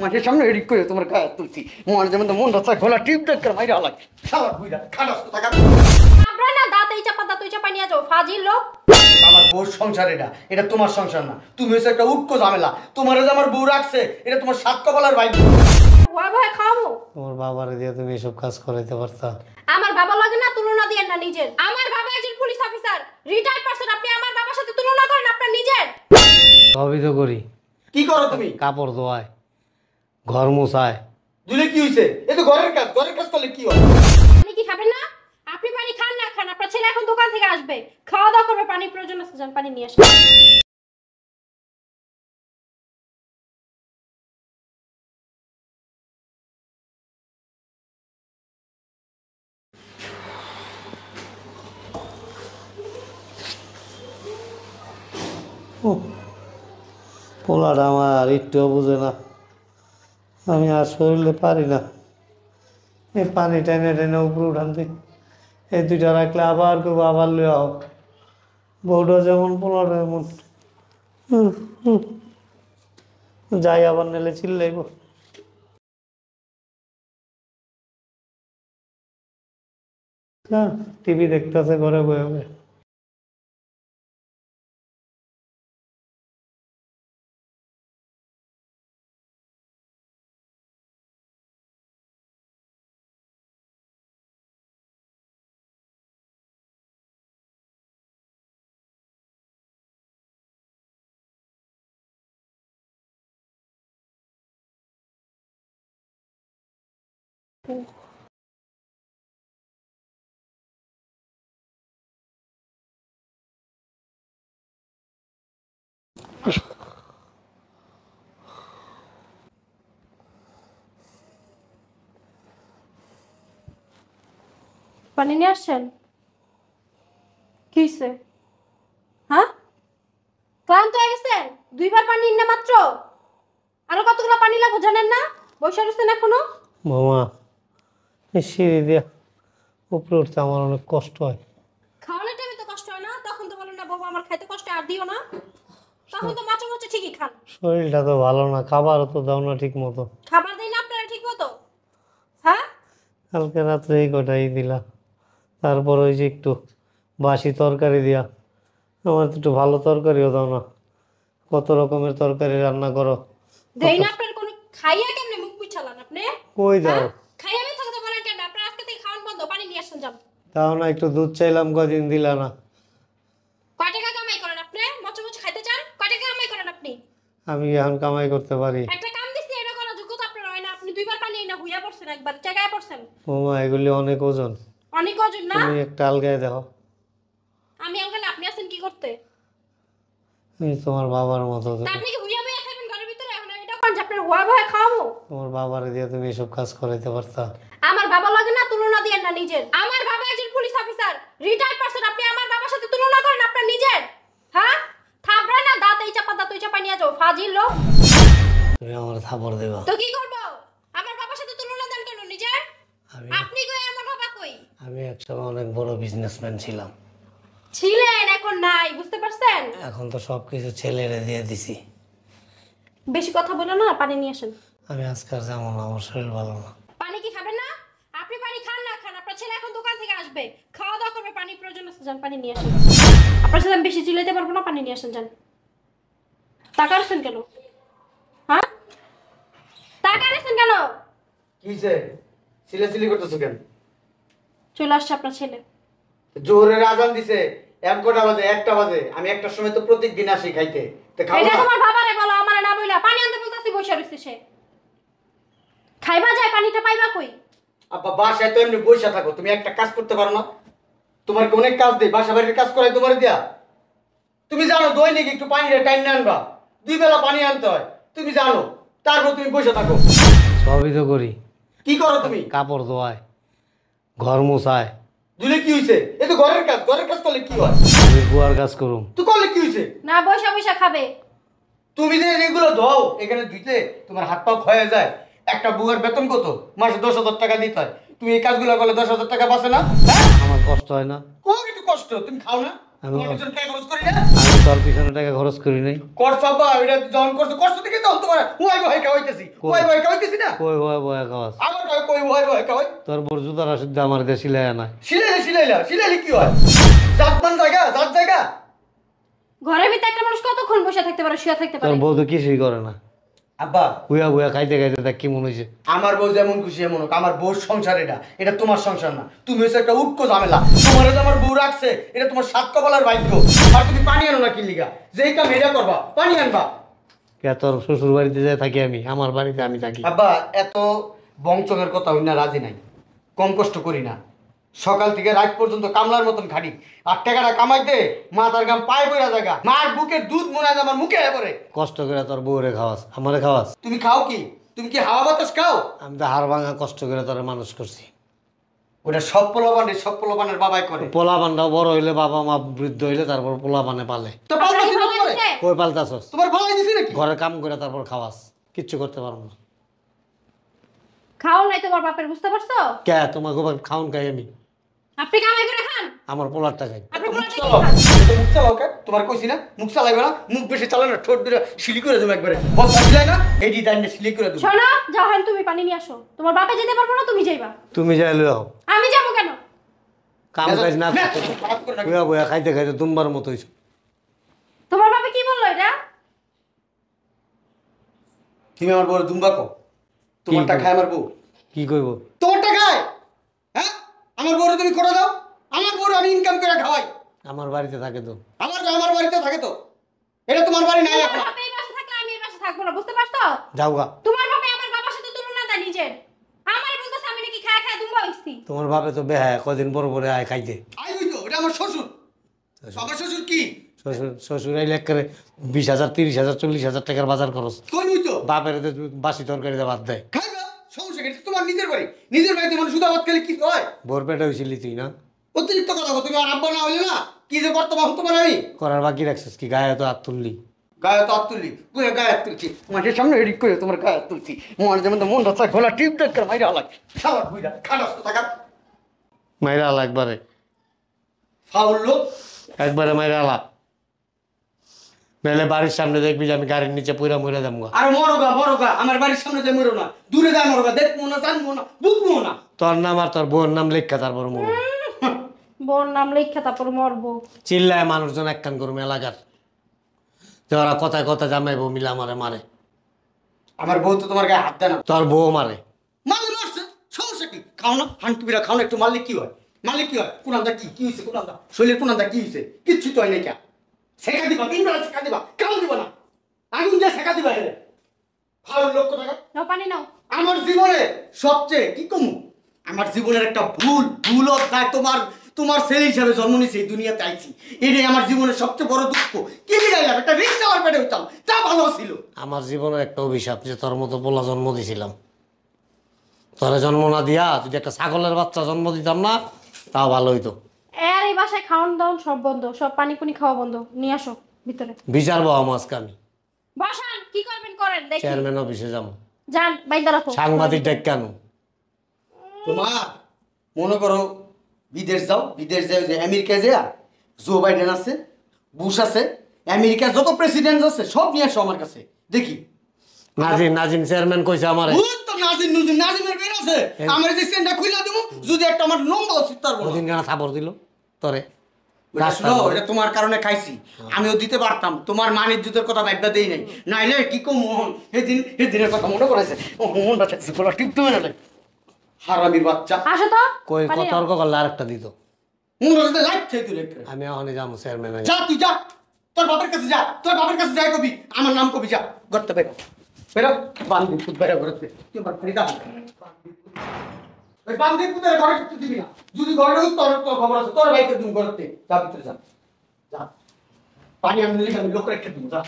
মাঝে সামনে এডিট করে তোমার গায়ে তুলছি মনে যেমন মনটা চাই খোলা টিপ দেখ করে মাইরা আলাই খাবার বুইরা খাটাস তো টাকা আপনারা না দাঁতেই চাপা নিয়ে যাও ফাজিল লোক। আমার বউর সংসার এটা তোমার সংসার না। তুমি হচ্ছে একটা উটকো ঝামেলা। তোমার যে আমার বউ রাখছে এটা তোমার সাত কপালের ভাই। ওয়া ভাই খাবো তোমার বাবারে দিয়ে তুমি এসব কাজ করাইতে পারতা। আমার বাবা লাগে না তুলনা দিয়েন না নিজের। আমার বাবা একজন পুলিশ অফিসার রিটায়ার্ড পারসন, আপনি আমার বাবার সাথে তুলনা করেন আপনার নিজের। সবই তো করি। কি করো তুমি? কাপড় ধোয়ায়, ঘর মোছায়। দুলে কি হইছে? এ তো ঘরের কাজ করলে কি হয়? আপনি কি খাবেন না? আপনি পানি খান না খান, আপনার ছেলে এখন দোকান থেকে আসবে, খাওয়া দাওয়া করবে, পানির প্রয়োজন আছে, যান পানি নিয়ে আসুন। পোলাটা আমার একটুও বুঝে না, আমি আর শরীরে পারি না। এই পানি টেনে টেনে উপরে উঠানতে এই দুইটা রাখলে আবার করবো, আবার লইয়া হোক। বউটা যেমন পোলাটা এমন যাই আবার নেলে চিল্লাইব। টিভি দেখতেছে ঘরে বয়ে বয়ে। পানি নিয়ে আসছেন? কি হয়েছে? হ্যাঁ, ক্লান্ত হয়ে গেছেন? দুইবার পানি না মাত্র, আরো কতগুলো পানি লাগবে জানেন না? বসে রয়েছেন এখনো। বৌমা, এই সিঁড়ি দিয়া উপরে উঠতে আমার অনেক কষ্ট হয়। খাওয়ানোর টাইমে তো কষ্ট হয় না, তখন তো বলেন না বাবা আমার খাইতে কষ্ট, আর দিও না, তখন তো মাঝে মাঝে ঠিকই খান। শরীরটা তো ভালো না, খাবারও তো দাও না ঠিক মতো। খাবার দেয় না আপনারা ঠিক মতো? হ্যাঁ, কালকে রাত্রে এই কটাই দিলা, তারপর ওই যে একটু বাসি তরকারি দিয়া। আমার তো একটু ভালো তরকারিও দাও না। কত রকমের তরকারি রান্না করো। দেই না আপনার কোনো, খাইয়া কেমনে মুখ পিছালান আপনি? কই দাও? খাইয়া আমি থাকতে বলেন কেন? আপনার আজকে থেকে খাওয়ান বন্ধ, পানি নিয়ে আসেন যান। দাও না, একটু দুধ চাইলাম, কদিন দিলা না। কয় টাকা কামাই করেন আপনি? মচে মচে খাইতে চান? কয় টাকা কামাই করেন আপনি? আমি এখন কামাই করতে পারি? একটা কাম দিছি, এটা করার যোগ্যতা আপনার হয় না। আপনি দুইবার পানি না হুইয়া পড়ছেন, একবার জায়গায় পড়ছেন। বৌমা, এগুলি অনেক ওজন। অনেক ওজন না? তুমি একটা আলগায় দেখো। আমি আলগালে আপনি আছেন কি করতে? আমি তোমার বাবার মতো। তা আপনি কি হুইয়া বইয়া খাবেন ঘরের ভিতরে? এখন এটা কোন যে আপনার হুয়া ভয়ে খাওয়াবো? তোমার বাবারে দিয়ে তুমি এসব কাজ করাইতে পারতা। আমার বাবা লাগে না তুলনা দিয়েন না নিজের। আমার বাবা একজন পুলিশ অফিসার রিটায়ার্ড পারসন, আপনি আমার বাবার সাথে তুলনা করেন আপনার নিজের। হ্যাঁ, থাপড়া না দাঁতেই চাপা নিয়ে যাও ফাজিল লোক। তুমি আমার থাপড় দেবা তো কি করব? আমার বাবার সাথে তুলনা দেন কেন নিজের? আপনি কই আমার বাবা কই? আমি একসময় অনেক বড় বিজনেসম্যান ছিলাম। ছিলেন, এখন নাই, বুঝতে পারছেন? এখন তো সবকিছু ছেলেরে দিয়ে দিছি। বেশি কথা বলো না, পানি নিয়ে আসেন। আমি আজকাল যেমন, আমার শরীর ভালো না। পানি কি খাবেন না? আপনি পানি খান না খান, আপনার ছেলে এখন দোকান থেকে আসবে, খাওয়া দাওয়া করবে, পানির প্রয়োজন আছে, যান পানি নিয়ে আসেন। আপনার সাথে আমি বেশি চিল্লাইতে পারবো না, পানি নিয়ে আসেন যান। টাকা রাখছেন কেন? হ্যাঁ, টাকা রাখছেন কেন? কি হইছে? সিলাসিলি করতেছো কেন? চলে আসছে আপনার ছেলে। জোহরের আজান দিছে, 1 বাজে 1টা বাজে। আমি একটার সময় তো প্রত্যেকদিন আসি খাইতে। তে খাও এটা না? তোমার বাবারে বলো, আমারে না বইলা। পানি আনতে বলতাছি, বসে রইছে সে। খাইবা যায়, পানিটা পাইবা কই? আব্বা বাসায় তো এমনি বইসা থাকো, তুমি একটা কাজ করতে পারো না? তোমার কি অনেক কাজ দেই, বাসা বাড়ির কাজ করাই তোমার দিয়া? তুমি জানো দৈনিক একটু পানির টাইম আনবা, 2 বেলা পানি আনতে হয়, তুমি জানো, তারপর তুমি বসে থাকো। সবই তো করি। কি করো তুমি? কাপড় ধোয়ায়, ঘর মোছায়। দুলে কি হইছে? এ তো ঘরের কাজ করলে কি হয়? আমি বুয়ার কাজ করুম। তুই করলে কি হইছে? না, বসা বসা খাবে। তুমি যে এগুলো ধোও, এখানে ধুইতে তোমার হাত পা ক্ষয়ে যায়। একটা বুয়ার বেতন কত? মাসে 10,000 টাকা দিতে হয়। তুমি এই কাজগুলো করলে 10,000 টাকা বাঁচে না? হ্যাঁ, আমার কষ্ট হয় না? খুব একটু কষ্ট। তুমি খাও না? আমি তোমার পিছনে টাকা খরচ করি না? আমি তোর পিছনে টাকা খরচ করি নাই। করছো আব্বা, এটা যখন করছো দেখে তখন তোমার হুয়াই ভয় খাওয়াইতেছি, হুয়াই ভয় খাওয়াইতেছি না? কই হয় বয়া খাওয়াস? আবার কই হুয়াই ভয় খাওয়াই? তোর বড় জুতার আসিদ্ধ আমার দেশে লাই নাই। শিলাইলে কি হয়? জাতমান জায়গা, জাত জায়গা। ঘরের ভিতরে একটা মানুষ কতক্ষণ বসে থাকতে পারে, শুয়ে থাকতে তোর পারে? বউ তো কিছুই করে না। আব্বা, বুয়া বুয়া খাইতে খাইতে দেখ কি মনে হয়েছে। আমার বউ যেমন খুশি এমন হোক, আমার বউর সংসার এটা তোমার সংসার না। তুমি হচ্ছে একটা উটকো ঝামেলা। তোমার যে আমার বউ রাখছে, এটা তোমার সাত কপালের ভাগ্য। আর তুমি পানি আনো না কি লিগা? যেই কাম এটা করবা, পানি আনবা। কে তোর শ্বশুর বাড়িতে যাই থাকি আমি, আমার বাড়িতে আমি থাকি। আব্বা, এত বংচকের কথা হই না, রাজি নাই। কম কষ্ট করি না, সকাল থেকে রাত পর্যন্ত কামলার মতন খাটি। আর টাকাটা কামাইতে মাথার গাম পায়ে পড়া জায়গা, মার বুকে দুধ মনে হয় আমার মুখে পড়ে। কষ্ট করে তোর বউরে খাওয়াস, আমারে খাওয়াস? তুমি খাও কি? তুমি কি হাওয়া বাতাস খাও? আমি তো হাড় ভাঙা কষ্ট করে তোরে মানুষ করছি। ওটা সব পোলাপানের বাবাই করে। পোলা বান্ডাও বড় হইলে, বাবা মা বৃদ্ধ হইলে তারপর পোলা বানে পালে। তো পাল্টাছি না তোমারে? কই পাল্টাছস? তোমার ভালোই দিছি নাকি? ঘরে কাম করে তারপর খাওয়াস, কিচ্ছু করতে পারবো না। খাও নাই তোমার বাপের, বুঝতে পারছো? কে তোমার গোবার খাউন খাই আমি? আপনি কামাই করে খান, আমার পোলারটা খাই। আপনি মুখ পোলাটা চালাও, খান। তো মুখ চালাও কে? তোমার কইছি না মুখ চালাইবে না। মুখ বেশি চালাও না, ঠোঁট দুটো শিলি করে দেবো একবারে। বস আসলে না, এই ডিজাইনটা শিলি করে দেবো। শোনো, যাও হান, তুমি পানি নিয়ে আসো। তোমার বাপে যেতে পারবো না, তুমি যাইবা। তুমি যাই লও, আমি যাবো কেন? কাম কাজ না না, খারাপ করে রাখি। বুয়া বুয়া খাইতে খাইতে তোমার মতো হইছো। তোমার বাপে কি বললো এটা? তুমি আমার বউ দুম্বা কো? তোমারটা খায় আমার বউ? কি কইব? তোমারটা খায়? হ্যাঁ, আমার বউরে তুমি করে দাও। আমার বউরে আমি ইনকাম করে খাওয়াই। আমার বাড়িতে থাকে তো। আমার বাড়িতে থাকে তো। এটা তোমার বাড়ি নাই তোমার এখন। বাপে এই বাসা থাকলে আমি এই বাসা থাকবো না, বুঝতে পারছো? যাওগা। তোমার বাপে আমার বাবার সাথে তুলনা দেয় নিজের। আমার বলতেছে আমি নাকি খায় খায় দুম্বা হইছি। তোমার বাপে তো বেহায়, কদিন পর পরে আয় খাইতে। আই হইতো, এটা আমার শ্বশুর। বাবার শ্বশুর কি? শ্বশুর শ্বশুর আইলে একেবারে 20,000 30,000 40,000 টাকার বাজার খরচ। কোন হইতো? বাপের তো বাসি তরকারিতে ভাত দেয়। খাইবা, সমস্যা কি? এটা তোমার নিজের বাড়ি। নিজের বাড়িতে মানুষ শুধু ভাত খেলে কি হয়? ভোর পেটে হয়েছিলি তুই না? অতিরিক্ত কথা বলো। তুমি আর আব্বা না হইলে না, কি যে করতে পারো তোমার আমি? করার বাকি রাখছিস কি? গায়ে তো হাত তুললি। গায়ে তো হাত তুললি, গায়ে হাত তুলছি, মাঠের সামনে এডিট করে তোমার গায়ে হাত তুলছি। মনে যেমন মন রাস্তা খোলা টিপ দেখ করে মাইরা লাগে খাবার বুইরা খাটাস তো টাকা মাইরা আলা একবারে, ফাউল লোক। একবারে মাইরা আলা। নাহলে বাড়ির সামনে দেখবি যে আমি গাড়ির নিচে পুরা মরে যাবো। আর মরোগা আমার বাড়ির সামনে যে মরো না, দূরে যায় মরোগা, দেখবো না, জানবো না, বুঝবো না। তোর নাম আর তোর বোন নাম লেখা তারপর মরবো। বোন নাম লেখা তারপর মরবো। চিল্লায় মানুষজন এক কান করবো এলাকার, যে ওরা কথায় কথা জামাই বউ মিলে আমারে মারে। আমার বউ তো তোমার গায়ে হাত দেয় না। তোর বউ মারে। মারলে মারছে, সমস্যা কি? খাও না, হান্টুপিরা খাও না, একটু মারলে কি হয়? মারলে কি হয়? কোনান্দা কি হয়েছে? কোনান্দা শরীরের কোনান্দা কি হয়েছে? কিচ্ছু তো হয় না। কে শেখা দিবা? 3 বেলা শেখা দিবা, কাউ দিবা না, আগুন দিয়ে শেখা দিবা। হেরে ফাউল লোক কোথাকার। নাও পানি নাও। আমার জীবনে সবচেয়ে কি কমু, আমার জীবনের একটা ভুল অধ্যায় তোমার ছেলে হিসাবে জন্ম নিয়েছে, এই দুনিয়াতে আইছি। এটাই আমার জীবনের সবচেয়ে বড় দুঃখ। কি লিগাইলাম? একটা রিক্সা আমার পেটে হইতাম, তা ভালো ছিল। আমার জীবনের একটা অভিশাপ যে তোর মতো পোলা জন্ম দিছিলাম। তোরা জন্ম না দিয়া যদি একটা ছাগলের বাচ্চা জন্ম দিতাম না, তাও ভালো হইতো। আর এই বাসায় খাওয়ান দাওয়ান সব বন্ধ, সব পানি পুনি খাওয়া বন্ধ। নিয়ে আসো ভিতরে। বিচার বাবা আজকে আমি বসান, কি করবেন করেন, দেখি। চেয়ারম্যান অফিসে যাবো, যান, বাইন্দা রাখো। সাংবাদিক ডাক কেন? তোমার মনে করো বিদেশ যাও, বিদেশ যাও, যে আমেরিকায় যা জো বাইডেন আছে, বুশ আছে, আমেরিকার যত প্রেসিডেন্ট আছে সব নিয়ে আসো আমার কাছে দেখি। নাজিম চেয়ারম্যান কইছে আমারে। তো নাজিমের বের আছে, আমার যে সেন্ডা খুইলা দেবো, যদি একটা আমার লম্বা উচিত তার বড়। ওদিন কেন থাপড় দিল তোরে? এটা তোমার কারণে খাইছি, আমিও দিতে পারতাম। তোমার মানের জুতের কথা ভাববা দেই নাই, নাইলে কি কো মোহন সেদিনের কথা মনে করেছে। ও মোহনটা চাইছি বলা টিপ তুমি না, হারামির বাচ্চা। আসো তো। কই পানি নাও। তর্ক করলে আরেকটা দিত। মোহনটা সাথে যাচ্ছে তুই রেখে। আমি এখনই যাবো চেয়ারম্যান। যা তুই যা, তোর বাপের কাছে যা, তোর বাপের কাছে যাই কবি আমার নাম কবি, যা করতে বেরো বেরো। বান্দি খুব বেরো করতে তুই আমার ফ্রিদা ওই বান্দি পুতের ঘরে ঢুকতে দিবি না। যদি ঘরে ঢুক তোর খবর আছে, তোর ভাইকে তুমি করতে যা, ভিতরে যা, যা পানি আমি লোক রেখে দিব, যা।